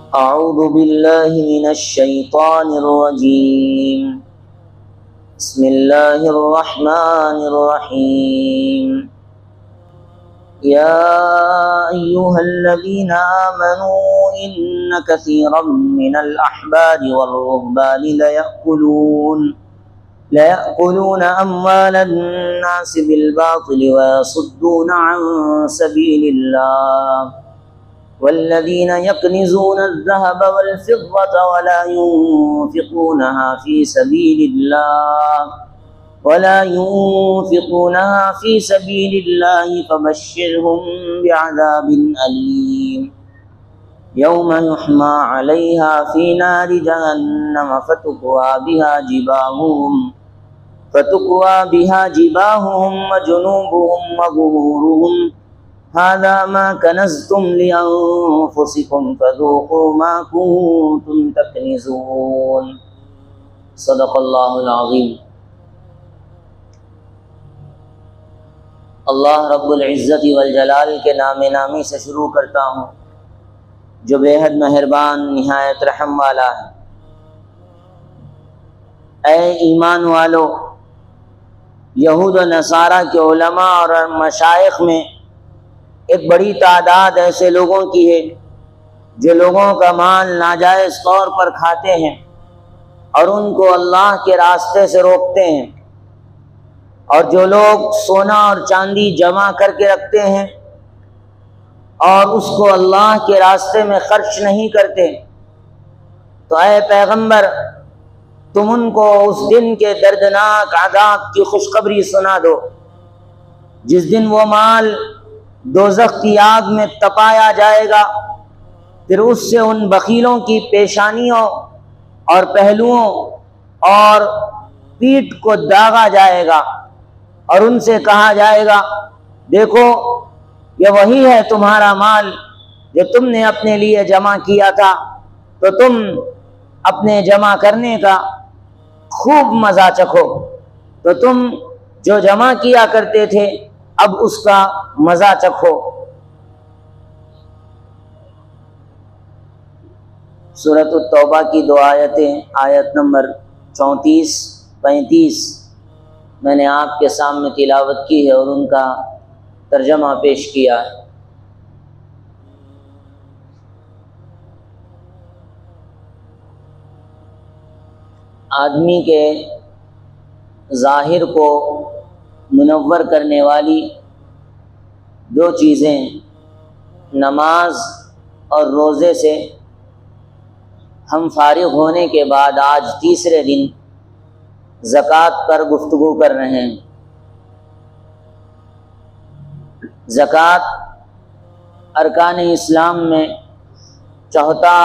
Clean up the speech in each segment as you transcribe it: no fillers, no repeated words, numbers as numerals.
अऊज़ु बिल्लाहि मिनश शैतानिर रजीम। बिस्मिल्लाहिर रहमानिर रहीम। या अय्युहल्लज़ीना आमनू इन्न कसीरम मिनल अहबारि वल रुहबानि लयअकुलून अम्वालन नासि बिल बातिल व यसुद्दून अन सबीलिल्लाह वल्लज़ीना यक्निज़ून अज़्ज़हब वल फ़िद्दता वला युनफ़िक़ूनहा फ़ी सबीलिल्लाह फ़बश्शिरहुम बिअज़ाबिन अलीम यौम युहमा अलैहा फ़ी नारि जहन्नम फ़तुक्वा बिहा जिबाहुहुम व जुनूबुहुम व ज़ुहूरुहुम हाज़ा मा कनज़्तुम लिअन्फ़ुसिकुम फ़ज़ूक़ू मा कुन्तुम तकनिज़ून। सदक़ल्लाहुल अज़ीम। अल्लाह रब्बुल इज़्ज़ति वल जलाल के नामे नामी से शुरू करता हूँ जो बेहद मेहरबान निहायत रहम वाला है। ऐ ईमान वालो, यहूद व नसारा के उलमा और मशाइख में एक बड़ी तादाद ऐसे लोगों की है जो लोगों का माल नाजायज़ तौर पर खाते हैं और उनको अल्लाह के रास्ते से रोकते हैं, और जो लोग सोना और चांदी जमा करके रखते हैं और उसको अल्लाह के रास्ते में खर्च नहीं करते, तो ऐ पैगंबर, तुम उनको उस दिन के दर्दनाक अज़ाब की खुशखबरी सुना दो जिस दिन वो माल दोज़ख की आग में तपाया जाएगा, फिर उससे उन बखीलों की पेशानियों और पहलुओं और पीठ को दागा जाएगा और उनसे कहा जाएगा, देखो ये वही है तुम्हारा माल जो तुमने अपने लिए जमा किया था, तो तुम अपने जमा करने का खूब मज़ा चखो। तो तुम जो जमा किया करते थे अब उसका मज़ा चखो। सूरत तौबा की दो आयतें, आयत नंबर 34-35 मैंने आपके सामने तिलावत की है और उनका तर्जमा पेश किया है। आदमी के ज़ाहिर को मुनव्वर करने वाली दो चीज़ें, नमाज और रोज़े से हम फारिग होने के बाद आज तीसरे दिन ज़कात पर गुफ्तगू कर रहे हैं। ज़कात अरकान इस्लाम में चौथा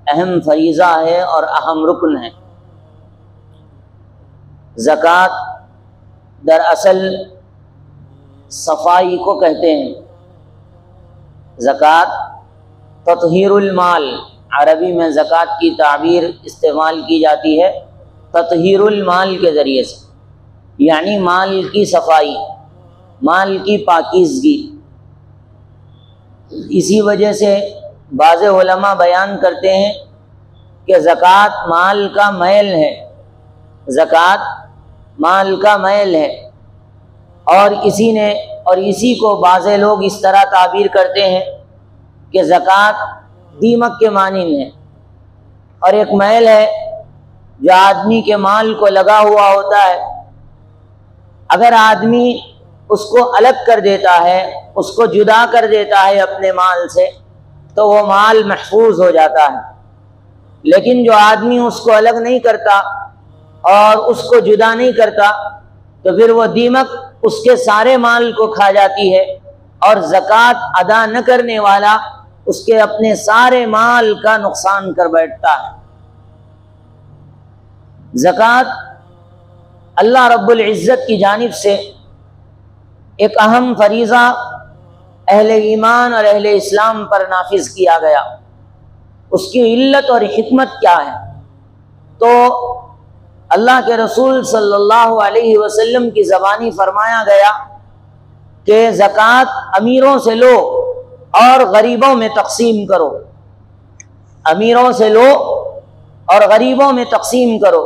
अहम फरीज़ा है और अहम रुकन है। ज़कात दरअसल सफाई को कहते हैं। ज़कात तत्हीरुल माल, अरबी में ज़कात की ताबीर इस्तेमाल की जाती है तत्हीरुल माल के ज़रिए से, यानी माल की सफाई, माल की पाकीज़गी। इसी वजह से बाज़ उलमा बयान करते हैं कि ज़कात माल का मैल है, ज़कात माल का मैल है। और इसी को बाज़े लोग इस तरह ताबीर करते हैं कि ज़कात दीमक के मानिंद है और एक मैल है जो आदमी के माल को लगा हुआ होता है। अगर आदमी उसको अलग कर देता है, उसको जुदा कर देता है अपने माल से, तो वो माल महफूज हो जाता है। लेकिन जो आदमी उसको अलग नहीं करता और उसको जुदा नहीं करता, तो फिर वो दीमक उसके सारे माल को खा जाती है और ज़कात अदा न करने वाला उसके अपने सारे माल का नुकसान कर बैठता है। ज़कात अल्लाह रब्बुल इज़्ज़त की जानिब से एक अहम फरीज़ा अहले ईमान और अहले इस्लाम पर नाफिज किया गया। उसकी इल्लत और हिकमत क्या है? तो अल्लाह के रसूल सल्लल्लाहु अलैहि वसल्लम की ज़बानी फरमाया गया कि ज़कात अमीरों से लो और गरीबों में तकसीम करो। अमीरों से लो और गरीबों में तकसीम करो।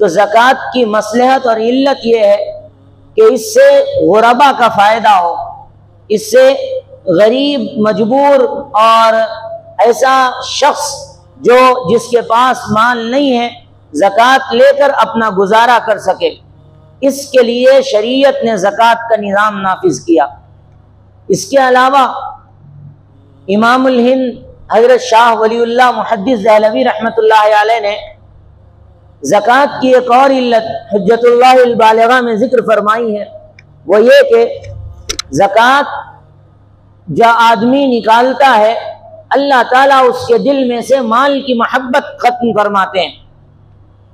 तो ज़कात की मसलहत और इल्लत ये है कि इससे गुरबा का फ़ायदा हो, इससे गरीब, मजबूर और ऐसा शख्स जो जिसके पास माल नहीं है ज़कात लेकर अपना गुजारा कर सके, इसके लिए शरीयत ने ज़कात का निज़ाम नाफिज किया। इसके अलावा इमामुल हिंद हज़रत शाह वलीउल्लाह मुहद्दिस दहलवी रहमतुल्लाह अलैह ने ज़कात की एक और इल्लत हुज्जतुल्लाहिल बालिग़ा में ज़िक्र फरमाई है, वो ये कि ज़कात जो आदमी निकालता है अल्लाह ताला उसके दिल में से माल की मोहब्बत ख़त्म फरमाते हैं।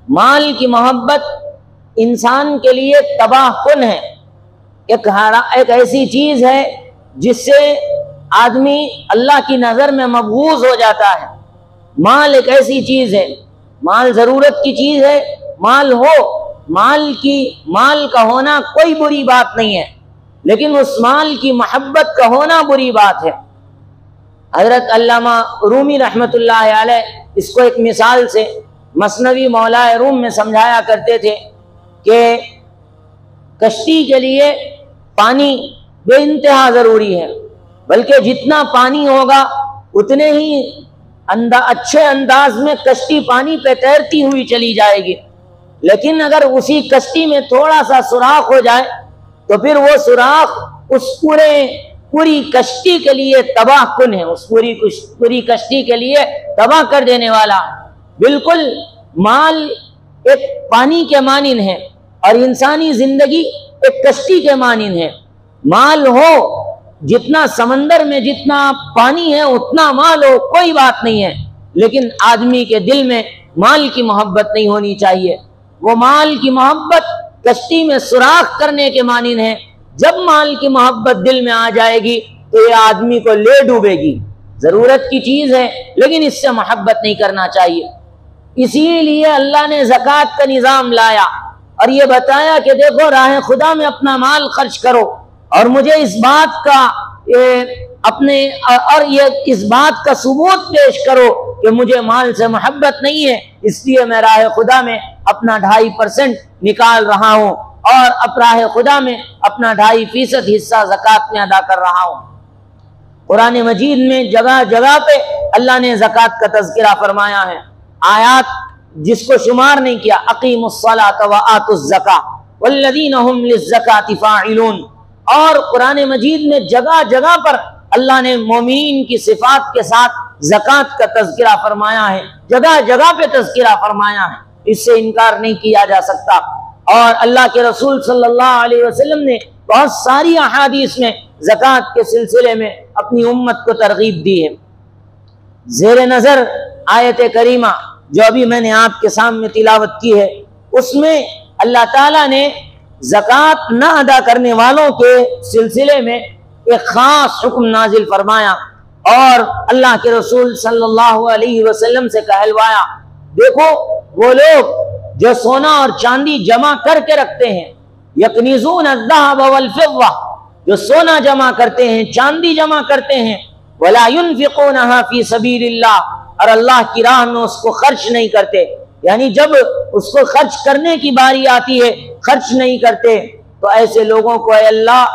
माल की मोहब्बत इंसान के लिए तबाह कुन है, एक ऐसी चीज़ है जिससे आदमी अल्लाह की नज़र में मबगूज़ हो जाता है। माल एक ऐसी चीज़ है, माल ज़रूरत की चीज़ है, माल हो, माल का होना कोई बुरी बात नहीं है, लेकिन उस माल की मोहब्बत का होना बुरी बात है। हज़रत अल्लामा रूमी रहमतुल्लाह अलैह इसको एक मिसाल से मसनवी मौलाए रूम में समझाया करते थे कि कश्ती के लिए पानी बेइंतहा ज़रूरी है, बल्कि जितना पानी होगा उतने ही अच्छे अंदाज में कश्ती पानी पे तैरती हुई चली जाएगी। लेकिन अगर उसी कश्ती में थोड़ा सा सुराख हो जाए तो फिर वो सुराख उस पूरी कश्ती के लिए तबाह कुन है, उस पूरी कश्ती के लिए तबाह कर देने वाला। बिल्कुल माल एक पानी के मानिन है और इंसानी जिंदगी एक कश्ती के मानिन है। माल हो, जितना समंदर में जितना पानी है उतना माल हो, कोई बात नहीं है, लेकिन आदमी के दिल में माल की मोहब्बत नहीं होनी चाहिए। वो माल की मोहब्बत कश्ती में सुराख करने के मानिन है। जब माल की मोहब्बत दिल में आ जाएगी तो ये आदमी को ले डूबेगी। ज़रूरत की चीज़ है लेकिन इससे मोहब्बत नहीं करना चाहिए। इसीलिए अल्लाह ने ज़कात का निज़ाम लाया और ये बताया कि देखो राह खुदा में अपना माल खर्च करो और मुझे इस बात का सबूत पेश करो कि मुझे माल से मोहब्बत नहीं है, इसलिए मैं राह खुदा में अपना 2.5% निकाल रहा हूँ और अब राह खुदा में अपना 2.5% हिस्सा ज़कात में अदा कर रहा हूँ। कुरान मजीद में जगह जगह पे अल्लाह ने ज़कात का तज़किरा फरमाया है, आयात जिसको शुमार नहीं किया। अक़ीमुस्सलात व आतुज़्ज़का वल्लज़ीना हुम लिज़्ज़काति फ़ाइलून। और कुरान मजीद में जगह जगह पर अल्लाह ने मोमिनीन की सिफात के साथ ज़कात का तज़किरा फरमाया है, जगह जगह पे तज़किरा फरमाया है, इससे इनकार नहीं किया जा सकता। और अल्लाह के रसूल सल्लल्लाहु अलैहि वसल्लम ने बहुत सारी अहादीस में ज़कात के सिलसिले में अपनी उम्मत को तरगीब दी है। ज़ेर नज़र आयत करीमा जो अभी मैंने आपके सामने तिलावत की है, उसमें अल्लाह ताला ने ज़कात न अदा करने वालों के सिलसिले में एक ख़ास हुक्म नाजिल फरमाया और अल्लाह के रसूल सल्लल्लाहु अलैहि वसल्लम से कहलवाया, देखो वो लोग जो सोना और चांदी जमा करके रखते हैं, यकनीज़ून अज़्ज़हब वल फ़िज़्ज़ा, जो सोना जमा करते हैं, चांदी जमा करते हैं, वला युनफ़िक़ूनहा फ़ी सबीलिल्लाह, और अल्लाह की राह में उसको खर्च नहीं करते, यानी जब उसको खर्च करने की बारी आती है खर्च नहीं करते। तो ऐसे लोगों को अल्लाह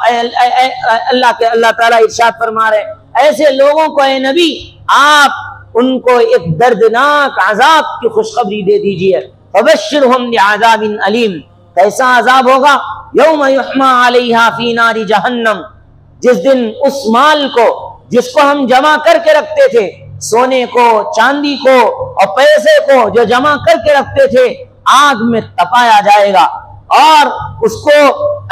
ताला इरशाद फरमा रहे, ऐसे लोगों को ए नबी आप उनको एक दर्दनाक अजाब की खुशखबरी दे दीजिए। फबश्शिरहुम बिअज़ाबिन अलीम, कैसा अजाब होगा? यौम युहमा अलैहा फी नारि जहन्नम, जिस दिन उस माल को जिसको हम जमा करके रखते थे, सोने को, चांदी को और पैसे को जो जमा करके रखते थे, आग में तपाया जाएगा और उसको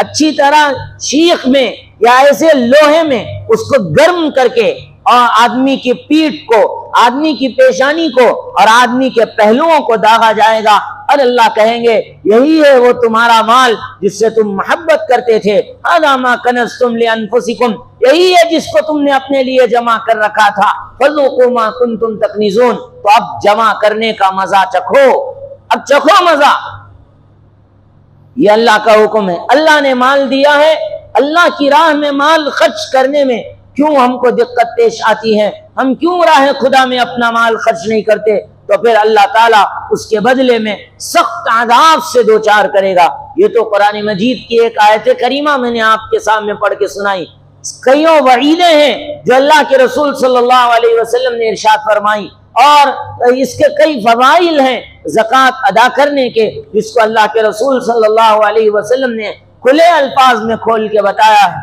अच्छी तरह शीख में या ऐसे लोहे में उसको गर्म करके और आदमी की पीठ को, आदमी की पेशानी को और आदमी के पहलुओं को दागा जाएगा और अल्लाह कहेंगे यही है वो तुम्हारा माल जिससे तुम मोहब्बत करते थे। हाज़ा मा कनज़्तुम लिअन्फुसिकुम, यही है जिसको तुमने अपने लिए जमा कर रखा था। फ़ज़ूक़ू मा कुन्तुम तकनीज़ून, तो अब जमा करने का मजा चखो, अब चखो मजा। ये अल्लाह का हुक्म है। अल्लाह ने माल दिया है, अल्लाह की राह में माल खर्च करने में क्यों हमको दिक्कत पेश आती है, हम क्यों राह खुदा में अपना माल खर्च नहीं करते, तो फिर अल्लाह ताला उसके बदले में सख्त अज़ाब से दो चार करेगा। ये तो कुरान मजीद की एक आयत करीमा मैंने आपके सामने पढ़ के सुनाई। कईयों वईदें हैं जो अल्लाह के रसूल सल्लल्लाहु अलैहि वसल्लम ने इरशाद फरमाई, और इसके कई फवाइल हैं ज़कात अदा करने के, जिसको अल्लाह के रसूल सल्लल्लाहु अलैहि वसल्लम ने खुले अल्फाज में खोल के बताया है।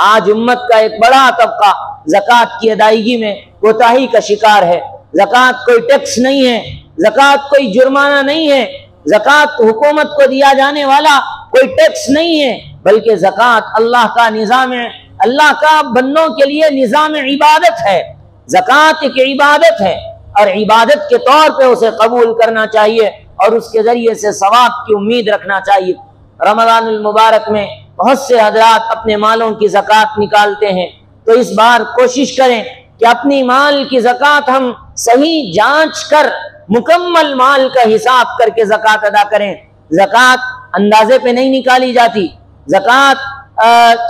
आज उम्मत का एक बड़ा तबका ज़कात की अदायगी में कोताही का शिकार है। ज़कात कोई टैक्स नहीं है, ज़कात कोई जुर्माना नहीं है, ज़कात हुकूमत को दिया जाने वाला कोई टैक्स नहीं है, बल्कि ज़कात अल्लाह का निज़ाम है, अल्लाह का बंदों के लिए निज़ाम इबादत है। ज़कात एक इबादत है और इबादत के तौर पे उसे कबूल करना चाहिए और उसके ज़रिए से सवाब की उम्मीद रखना चाहिए। रमज़ानुल मुबारक में बहुत से हज़रात अपने मालों की ज़कात निकालते हैं, तो इस बार कोशिश करें कि अपनी माल की ज़कात हम सही जांच कर मुकम्मल माल का हिसाब करके ज़कात अदा करें। ज़कात अंदाजे पे नहीं निकाली जाती। ज़कात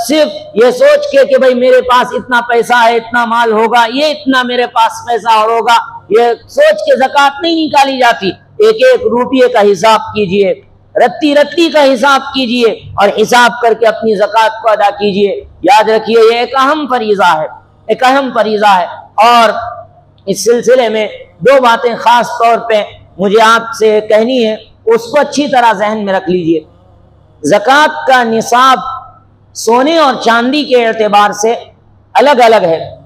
सिर्फ ये सोच के कि भाई मेरे पास इतना पैसा है, इतना माल होगा, ये इतना मेरे पास पैसा होगा, ये सोच के ज़कात नहीं निकाली जाती। एक एक रुपये का हिसाब कीजिए, रत्ती रत्ती का हिसाब कीजिए और हिसाब करके अपनी ज़कात को अदा कीजिए। याद रखिए ये एक अहम फरीज़ा है, एक अहम फरीज़ा है। और इस सिलसिले में दो बातें ख़ास तौर पे मुझे आपसे कहनी है, उसको अच्छी तरह जहन में रख लीजिए। ज़कात का निसाब सोने और चांदी के एतबार से अलग अलग है।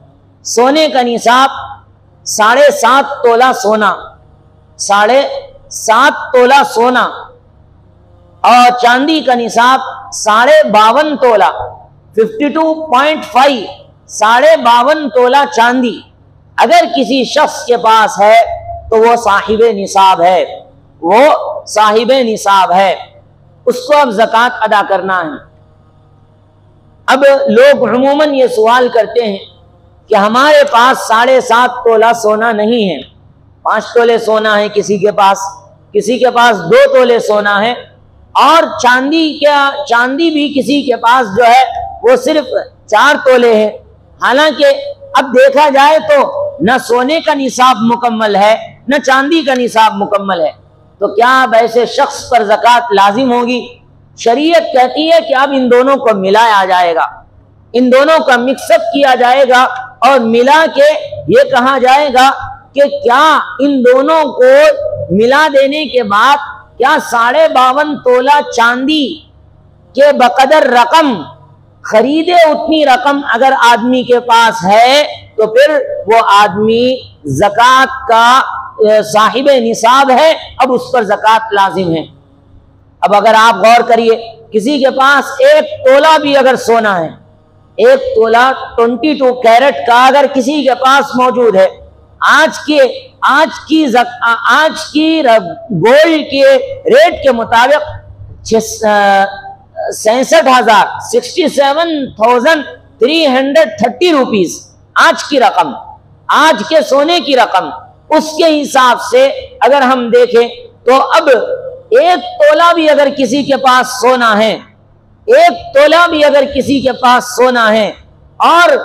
सोने का निसाब 7.5 तोला सोना, 7.5 तोला सोना, और चांदी का निसाब 52.5 तोला, 52.5, 52.5 तोला चांदी अगर किसी शख्स के पास है तो वो साहिबे निसाब है, वो साहिबे निसाब है, उसको अब ज़कात अदा करना है। अब लोग अमूमन ये सवाल करते हैं कि हमारे पास 7.5 तोला सोना नहीं है, 5 तोले सोना है किसी के पास 2 तोले सोना है, और चांदी भी किसी के पास जो है वो सिर्फ 4 तोले है। हालांकि अब देखा जाए तो न सोने का निसाब मुकम्मल है न चांदी का निसाब मुकम्मल है, तो क्या अब ऐसे शख्स पर ज़कात लाजिम होगी? शरीयत कहती है कि अब इन दोनों को मिलाया जाएगा, इन दोनों का मिक्सअप किया जाएगा और मिला के ये कहा जाएगा कि क्या इन दोनों को मिला देने के बाद क्या 52.5 तोला चांदी के बकदर रकम खरीदे, उतनी रकम अगर आदमी के पास है तो फिर वो आदमी ज़कात का साहिबे निसाब है, अब उस पर ज़कात लाजिम है। अब अगर आप गौर करिए, किसी के पास 1 तोला भी अगर सोना है, 1 तोला 22 कैरेट का अगर किसी के पास मौजूद है, आज की गोल्ड के रेट के मुताबिक 67,330 रुपीज आज की रकम, आज के सोने की रकम, उसके हिसाब से अगर हम देखें तो अब 1 तोला भी अगर किसी के पास सोना है, 1 तोला भी अगर किसी के पास सोना है और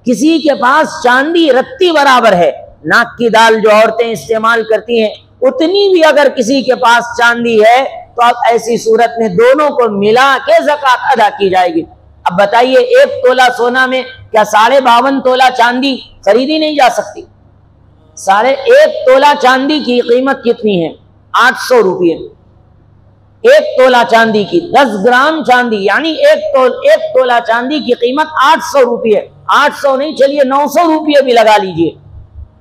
किसी के पास चांदी रत्ती बराबर है, नाक की दाल जो औरतें इस्तेमाल करती हैं उतनी भी अगर किसी के पास चांदी है, तो अब ऐसी सूरत में दोनों को मिला के ज़कात अदा की जाएगी। अब बताइए 1 तोला सोना में क्या 52.5 तोला चांदी खरीदी नहीं जा सकती? 1 तोला चांदी की कीमत कितनी है? 800 रुपये। 1 तोला चांदी की 10 ग्राम चांदी यानी 1 तोला चांदी की कीमत 800 रुपये। 800 नहीं, चलिए 900 रुपये भी लगा लीजिए।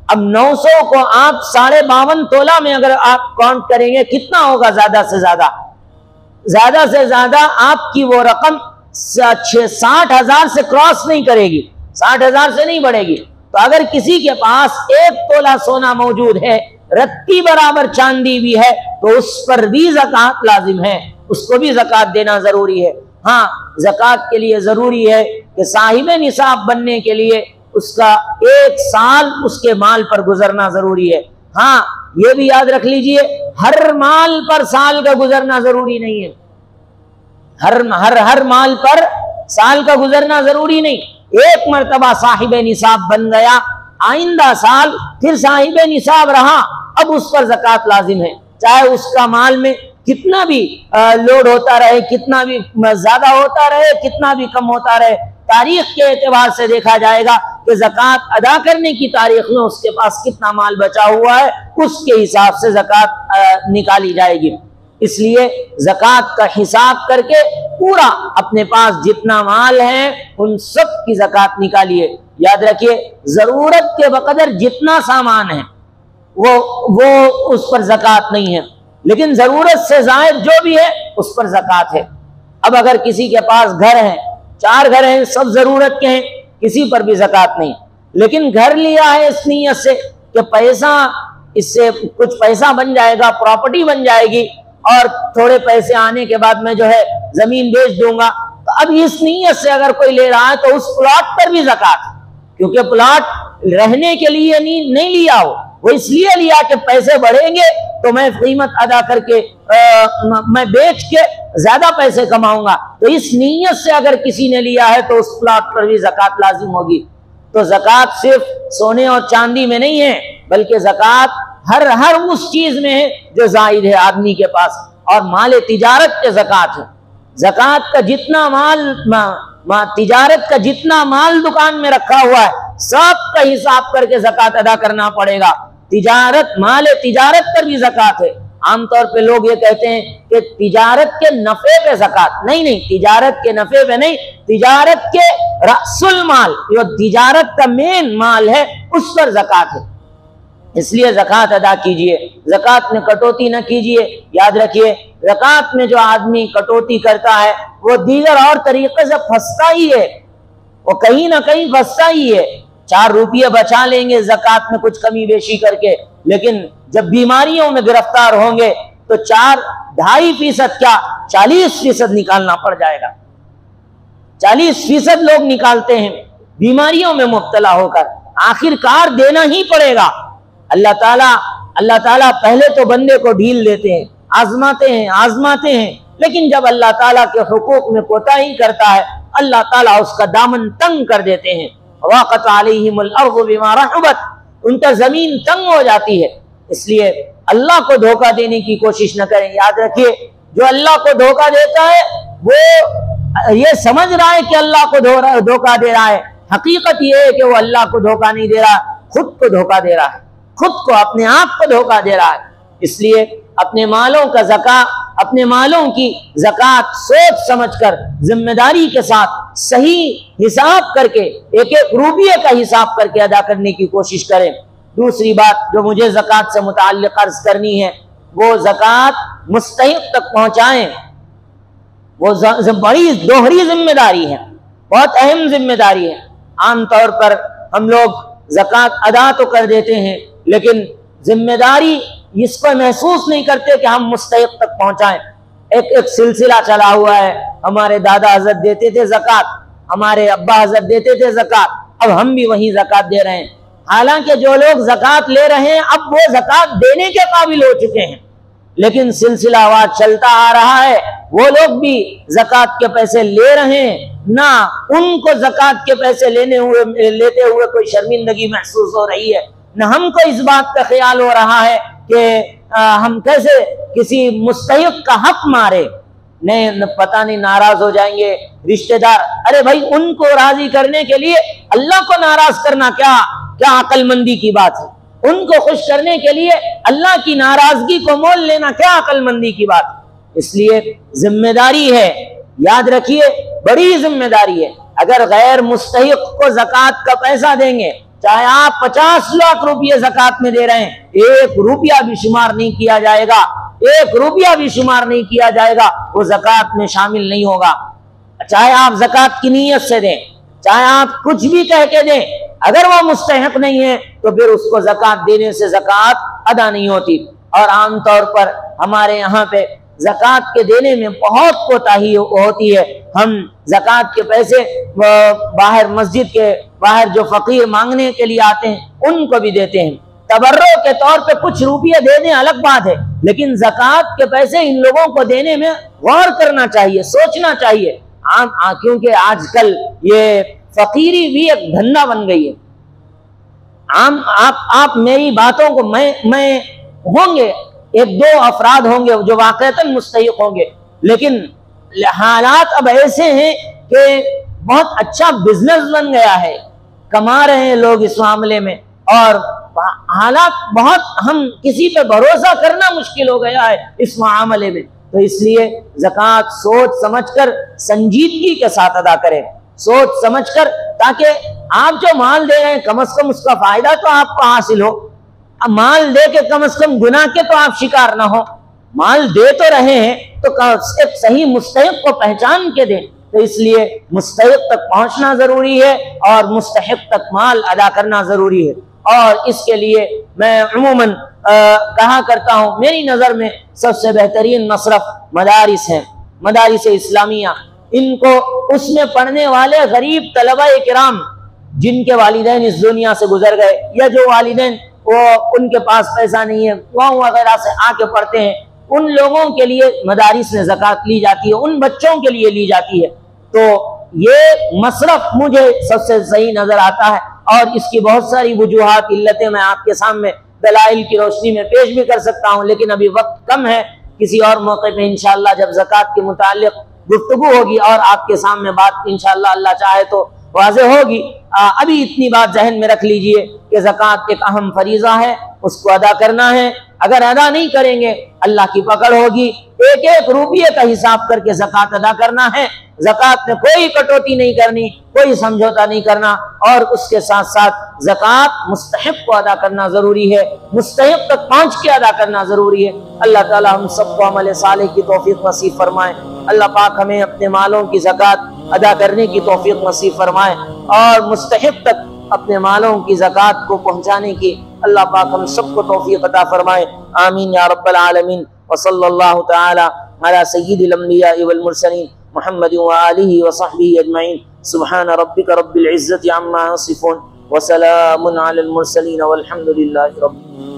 अब 900 को आप 52.5 तोला में अगर आप काउंट करेंगे कितना होगा? ज्यादा से ज्यादा आपकी वो रकम 60,000 से क्रॉस नहीं करेगी, 60,000 से नहीं बढ़ेगी। तो अगर किसी के पास 1 तोला सोना मौजूद है, रत्ती बराबर चांदी भी है, तो उस पर भी ज़कात लाजिम है, उसको भी ज़कात देना जरूरी है। हाँ, ज़कात के लिए जरूरी है कि साहिबे निसाब बनने के लिए उसका 1 साल उसके माल पर गुजरना जरूरी है। हाँ, ये भी याद रख लीजिए, हर माल पर साल का गुजरना जरूरी नहीं है। हर माल पर साल का गुजरना जरूरी नहीं। एक मरतबा साहिब निसाब बन गया, आइंदा साल फिर साहिब निसाब रहा, अब उस पर ज़कात लाजिम है, चाहे उसका माल में कितना भी लोड होता रहे, कितना भी ज्यादा होता रहे, कितना भी कम होता रहे। तारीख के एतबार से देखा जाएगा कि ज़कात अदा करने की तारीख में उसके पास कितना माल बचा हुआ है, उसके हिसाब से ज़कात निकाली जाएगी। इसलिए ज़कात का हिसाब करके पूरा अपने पास जितना माल है उन सब की ज़कात निकालिए। याद रखिए, ज़रूरत के बकदर जितना सामान है वो उस पर ज़कात नहीं है, लेकिन ज़रूरत से ज़ायद जो भी है उस पर ज़कात है। अब अगर किसी के पास घर है, 4 घर हैं, सब ज़रूरत के हैं, किसी पर भी ज़कात नहीं, लेकिन घर लिया है इस नीयत से कि पैसा, इससे कुछ पैसा बन जाएगा, प्रॉपर्टी बन जाएगी और थोड़े पैसे आने के बाद मैं जो है ज़मीन बेच दूंगा, तो अब इस नीयत से अगर कोई ले रहा है तो उस प्लॉट पर भी ज़कात, क्योंकि प्लॉट रहने के लिए नहीं लिया हो, वो इसलिए लिया कि पैसे बढ़ेंगे तो मैं कीमत अदा करके मैं बेच के ज्यादा पैसे कमाऊंगा। तो इस नीयत से अगर किसी ने लिया है तो उस प्लॉट पर भी ज़कात लाजिम होगी। तो ज़कात सिर्फ सोने और चांदी में नहीं है, बल्कि ज़कात हर उस चीज में है जो जायद है आदमी के पास, और माल तिजारत के ज़कात है। ज़कात का जितना तिजारत का जितना माल दुकान में रखा हुआ है सब का हिसाब करके ज़कात अदा करना पड़ेगा। तिजारत, माल तिजारत पर भी ज़कात है। आमतौर पे लोग ये कहते हैं कि तिजारत के नफे पे ज़कात, नहीं, तिजारत के नफे पे नहीं, तिजारत के रअसुल माल, जो तिजारत का मेन माल है उस पर ज़कात है। इसलिए ज़कात अदा कीजिए, ज़कात में कटौती न कीजिए। याद रखिए, ज़कात में जो आदमी कटौती करता है वो दीगर और तरीके से फंसता ही है, वो कहीं ना कहीं फंसता ही है। 4 रुपये बचा लेंगे ज़कात में कुछ कमी बेशी करके, लेकिन जब बीमारियों में गिरफ्तार होंगे तो 2.5% क्या 40% निकालना पड़ जाएगा। 40% लोग निकालते हैं बीमारियों में मुब्तला होकर, आखिरकार देना ही पड़ेगा। अल्लाह ताला पहले तो बंदे को ढील देते हैं, आजमाते हैं, लेकिन जब अल्लाह ताला के हुकूक में कोताही करता है अल्लाह ताला उसका दामन तंग कर देते हैं। वाक़त अलैहिमुल अर्ज़ु बिमा रहबत, उनका जमीन तंग हो जाती है। इसलिए अल्लाह को धोखा देने की कोशिश न करें। याद रखिए, जो अल्लाह को धोखा देता है वो ये समझ रहा है कि अल्लाह को धोखा दे रहा है, हकीकत ये है कि वो अल्लाह को धोखा नहीं दे रहा, खुद को धोखा दे रहा है, खुद को, अपने आप को धोखा दे रहा है। इसलिए अपने मालों का अपने मालों की ज़कात सोच समझकर जिम्मेदारी के साथ सही हिसाब करके, एक एक रुपये का हिसाब करके अदा करने की कोशिश करें। दूसरी बात जो मुझे ज़कात से मुताल्लिक़ अर्ज़ करनी है, वो ज़कात मुस्तहिक़ तक पहुँचाएं। वो बड़ी दोहरी जिम्मेदारी है, बहुत अहम जिम्मेदारी है। आमतौर पर हम लोग ज़कात अदा तो कर देते हैं, लेकिन जिम्मेदारी इस पर महसूस नहीं करते कि हम मुस्तहिक़ तक पहुंचाएं। एक सिलसिला चला हुआ है, हमारे दादा हज़रत देते थे ज़कात, हमारे अब्बा हज़रत देते थे ज़कात, अब हम भी वही ज़कात दे रहे हैं। हालांकि जो लोग ज़कात ले रहे हैं अब वो ज़कात देने के काबिल हो चुके हैं, लेकिन सिलसिलावार चलता आ रहा है, वो लोग भी ज़कात के पैसे ले रहे हैं, ना उनको ज़कात के पैसे लेते हुए कोई शर्मिंदगी महसूस हो रही है, न हमको इस बात का ख्याल हो रहा है कि हम कैसे किसी मुस्तहिक़ का हक मारे। नहीं, पता नहीं नाराज हो जाएंगे रिश्तेदार। अरे भाई, उनको राजी करने के लिए अल्लाह को नाराज करना क्या अक्लमंदी की बात है। उनको खुश करने के लिए अल्लाह की नाराजगी को मोल लेना क्या अक्लमंदी की बात है। इसलिए जिम्मेदारी है, याद रखिए, बड़ी जिम्मेदारी है। अगर गैर मुस्तहिक़ को ज़कात का पैसा देंगे, चाहे आप 50 लाख रुपये ज़कात में दे रहे हैं, 1 रुपया भी शुमार नहीं किया जाएगा, 1 रुपया भी शुमार नहीं किया जाएगा, वो ज़कात में शामिल नहीं होगा। चाहे आप ज़कात की नीयत से दें, चाहे आप कुछ भी कह के दें, अगर वो मुस्तहिक़ नहीं है तो फिर उसको ज़कात देने से ज़कात अदा नहीं होती। और आमतौर पर हमारे यहाँ पे ज़कात के देने में बहुत कोताही होती है। हम ज़कात के पैसे बाहर, मस्जिद के बाहर जो फ़कीर मांगने के लिए आते हैं उनको भी देते हैं, तबर्रो के तौर पे कुछ रुपये दे दें अलग बात है, लेकिन ज़कात के पैसे इन लोगों को देने में गौर करना चाहिए, सोचना चाहिए। क्योंकि आजकल ये फकीरी भी एक धंधा बन गई है। आप मेरी बातों को मैं होंगे एक दो अफराद होंगे जो वाक़तन मुस्तहिक़ होंगे, लेकिन हालात अब ऐसे हैं कि बहुत अच्छा बिजनेस बन गया है, कमा रहे हैं लोग इस मामले में, और हालात बहुत, हम किसी पे भरोसा करना मुश्किल हो गया है इस मामले में। तो इसलिए ज़कात सोच समझकर संजीदगी के साथ अदा करें, सोच समझकर, ताकि आप जो माल दे रहे हैं कम से कम उसका फायदा तो आपको हासिल हो। अब माल दे के कम से कम गुनाह के तो आप शिकार ना हो। माल दे तो रहे हैं तो एक सही मुस्तहिक को पहचान के दें। तो इसलिए मुस्तहिक तक पहुंचना जरूरी है और मुस्तहिक तक माल अदा करना जरूरी है। और इसके लिए मैं उमूमन कहा करता हूँ, मेरी नज़र में सबसे बेहतरीन मसरफ मदारिस हैं, मदारिस इस्लामिया। इनको उसमें पढ़ने वाले गरीब तलबा किराम जिनके वालिदैन इस दुनिया से गुजर गए, या जो वालिदैन वो उनके पास पैसा नहीं है, गाँव वगैरह से आके पढ़ते हैं, उन लोगों के लिए मदारिस में ज़कात ली जाती है, उन बच्चों के लिए ली जाती है। तो ये मसरफ मुझे सबसे सही नज़र आता है, और इसकी बहुत सारी वजूहात इल्लतें मैं आपके सामने दलाइल की रोशनी में पेश भी कर सकता हूँ, लेकिन अभी वक्त कम है। किसी और मौके पे इंशाअल्लाह जब ज़कात के मुताल्लिक़ गुफ्तगू होगी और आपके सामने बात इंशाअल्लाह अल्लाह चाहे तो वाज़ेह होगी। अभी इतनी बात जहन में रख लीजिए कि ज़कात एक अहम फरीज़ा है, उसको अदा करना है। अगर अदा नहीं करेंगे अल्लाह की पकड़ होगी। एक एक रुपये का हिसाब करके ज़कात अदा करना है। ज़कात में कोई कटौती नहीं करनी, कोई समझौता नहीं करना, और उसके साथ साथ ज़कात मुस्तहिक़ को अदा करना ज़रूरी है, मुस्तहिक़ तक पहुँच के अदा करना ज़रूरी है। अल्लाह ताला हम सबको अमल सालेह की तौफ़ीक़ नसीब फरमाए। अल्लाह पाक हमें अपने मालों की ज़कात अदा करने की तौफ़ीक़ नसीब फरमाए, और मुस्तहिक़ तक अपने मालों की ज़कात को पहुँचाने की अल्लाह पाक हम सबको तौफ़ीक़ अता फरमाए। आमीन या रब्बल आलमीन। व सल्लल्लाहु तआला अला सय्यिदिल अंबिया वल मुरसलीन मुहम्मद व आलिहि व सहबिहि अजमईन। सुब्हान रब्बिका रब्बिल इज़्ज़ति अम्मा यसिफून व सलामुन अलल मुरसलीन वल्हम्दुलिल्लाहि रब्बिल आलमीन।